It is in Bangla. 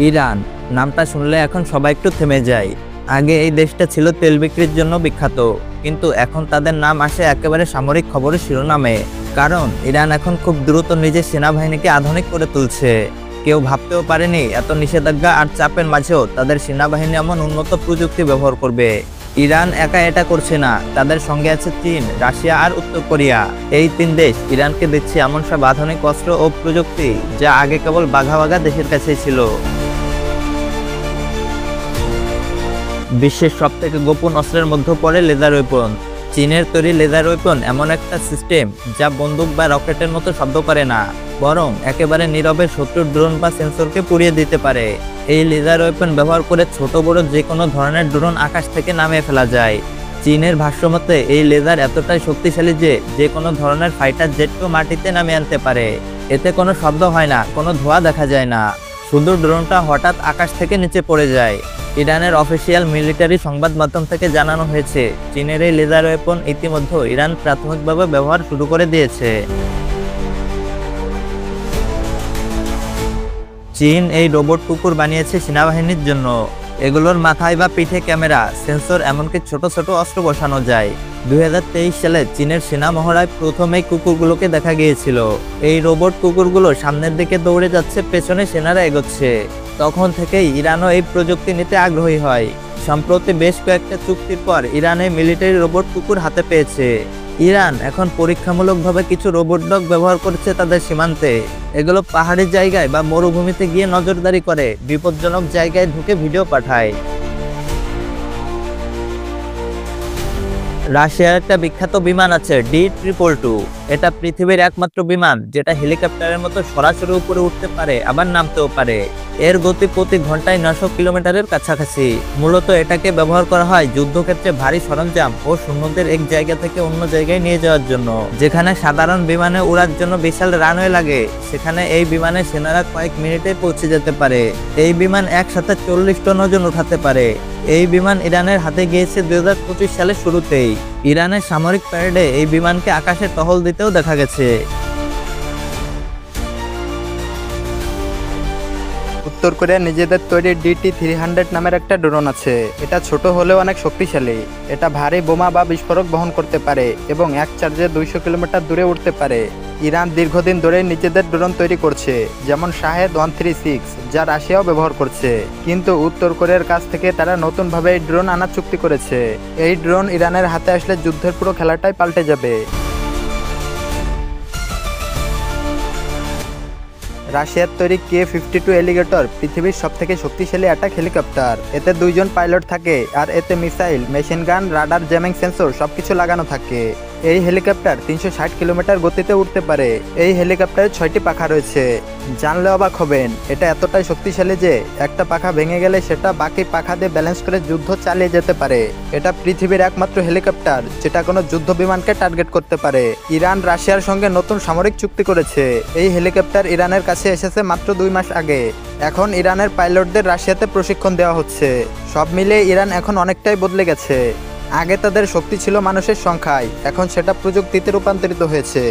ইরান নামটা শুনলে এখন সবাই একটু থেমে যায়। আগে এই দেশটা ছিল তেল বিক্রির জন্য বিখ্যাত, কিন্তু এখন তাদের নাম আসে একেবারে সামরিক খবরের শিরোনামে। কারণ ইরান এখন খুব দ্রুত নিজের সেনাবাহিনীকে আধুনিক করে তুলছে। কেউ ভাবতেও পারেনি এত নিষেধাজ্ঞা আর চাপের মাঝেও তাদের সেনাবাহিনী এমন উন্নত প্রযুক্তি ব্যবহার করবে। ইরান একা এটা করছে না, তাদের সঙ্গে আছে চীন, রাশিয়া আর উত্তর কোরিয়া। এই তিন দেশ ইরানকে দিচ্ছে এমন সব আধুনিক অস্ত্র ও প্রযুক্তি যা আগে কেবল বাঘা বাঘা দেশের কাছেই ছিল। বিশ্বের সবথেকে গোপন অস্ত্রের মধ্যে পড়ে লেজার ওয়েপন। চীনের তৈরি লেজার ওয়েপন এমন একটা সিস্টেম যা বন্দুক বা রকেটের মতো শব্দ করে না, বরং একেবারে নীরবে শত্রুর ড্রোন বা সেন্সরকে পুড়িয়ে দিতে পারে। এই লেজার ওয়েপন ব্যবহার করে ছোট বড় যে কোনো ধরনের ড্রোন আকাশ থেকে নামিয়ে ফেলা যায়। চীনের ভাষ্যমতে এই লেজার এতটাই শক্তিশালী যে যে কোনো ধরনের ফাইটার জেটকেও মাটিতে নামিয়ে আনতে পারে। এতে কোনো শব্দ হয় না, কোনো ধোঁয়া দেখা যায় না, শুধু ড্রোনটা হঠাৎ আকাশ থেকে নিচে পড়ে যায়। ইরানের অফিসিয়াল মিলিটারি সংবাদ মাধ্যম থেকে জানানো হয়েছে, চীনের এই লেজার ওয়েপন ইতিমধ্যে ইরান প্রাথমিকভাবে ব্যবহার শুরু করে দিয়েছে। চীন এই রোবট কুকুর বানিয়েছে সেনাবাহিনীর জন্য। এগুলোর মাথায় বা পিঠে ক্যামেরা, সেন্সর, এমনকি ছোট ছোট অস্ত্র বসানো যায়। 2023 সালে চীনের সেনা মহড়ায় প্রথম এই কুকুরগুলোকে দেখা গিয়েছিল। এই রোবট কুকুরগুলো সামনের দিকে দৌড়ে যাচ্ছে, পেছনে সেনারা এগোচ্ছে। তখন থেকেই ইরানও এই প্রযুক্তি নিতে আগ্রহী হয়। সম্প্রতি বেশ কয়েকটা চুক্তির পর ইরানে মিলিটারি রোবট কুকুর হাতে পেয়েছে। ইরান এখন পরীক্ষামূলকভাবে কিছু রোবট ডগ ব্যবহার করছে তাদের সীমান্তে। এগুলো পাহাড়ি জায়গায় বা মরুভূমিতে গিয়ে নজরদারি করে, বিপজ্জনক জায়গায় ঢুকে ভিডিও পাঠায়। রাশিয়ার একটা বিখ্যাত বিমান আছে D-222। এটা পৃথিবীর একমাত্র বিমান যেটা হেলিকপ্টারের মতো সরাসরি উপরে উঠতে পারে, আবার নামতেও পারে। এর গতি প্রতি ঘন্টায় 900 কিলোমিটারের কাছাকাছি। মূলত এটাকে ব্যবহার করা হয় যুদ্ধক্ষেত্রে ভারী সরঞ্জাম ও সৈন্যদের এক জায়গা থেকে অন্য জায়গায় নিয়ে যাওয়ার জন্য। যেখানে সাধারণ বিমানে উড়ার জন্য বিশাল রানওয়ে লাগে, সেখানে এই বিমানে সেনারা কয়েক মিনিটে পৌঁছে যেতে পারে। এই বিমান একসাথে 40 টন ওজন উঠাতে পারে। এই বিমান ইরানের হাতে গিয়েছে 2025 সালের শুরুতেই। ইরানের সামরিক প্যারেডে এই বিমানকে আকাশে টহল দিতেও দেখা গেছে। উত্তর কোরিয়া নিজেদের তৈরি DT-300 নামের একটা ড্রোন আছে। এটা ছোট হলেও অনেক শক্তিশালী। এটা ভারী বোমা বা বিস্ফোরক বহন করতে পারে এবং এক চার্জে 200 কিলোমিটার দূরে উঠতে পারে। ইরান দীর্ঘদিন ধরে নিজেদের ড্রোন তৈরি করছে, যেমন শাহেদ 136, যা রাশিয়াও ব্যবহার করছে। কিন্তু উত্তর কোরিয়ার কাছ থেকে তারা নতুনভাবে এই ড্রোন আনার চুক্তি করেছে। এই ড্রোন ইরানের হাতে আসলে যুদ্ধের পুরো খেলাটাই পাল্টে যাবে। রাশিয়ার তৈরি K-52 এলিগেটর পৃথিবীর সবথেকে শক্তিশালী অ্যাটাক হেলিকপ্টার। এতে 2 জন পাইলট থাকে আর এতে missile, machine gun, radar, jamming sensor সবকিছু লাগানো থাকে। এই হেলিকপ্টার 360 কিলোমিটার গতিতে উঠতে পারে। এই হেলিকপ্টারে 6টি পাখা রয়েছে। জানলে অবাক হবেন, এটা এতটাই শক্তিশালী যে একটা পাখা ভেঙে গেলে সেটা বাকি পাখা দিয়ে ব্যালেন্স করে যুদ্ধ চালিয়ে যেতে পারে। এটা পৃথিবীর একমাত্র হেলিকপ্টার যেটা কোনো যুদ্ধ বিমানকে টার্গেট করতে পারে। ইরান রাশিয়ার সঙ্গে নতুন সামরিক চুক্তি করেছে। এই হেলিকপ্টার ইরানের কাছে এসেছে মাত্র 2 মাস আগে। এখন ইরানের পাইলটদের রাশিয়াতে প্রশিক্ষণ দেওয়া হচ্ছে। সব মিলিয়ে ইরান এখন অনেকটাই বদলে গেছে। আগে তাদের শক্তি ছিল মানুষের সংখ্যায়, এখন সেটা প্রযুক্তিতে রূপান্তরিত হয়েছে।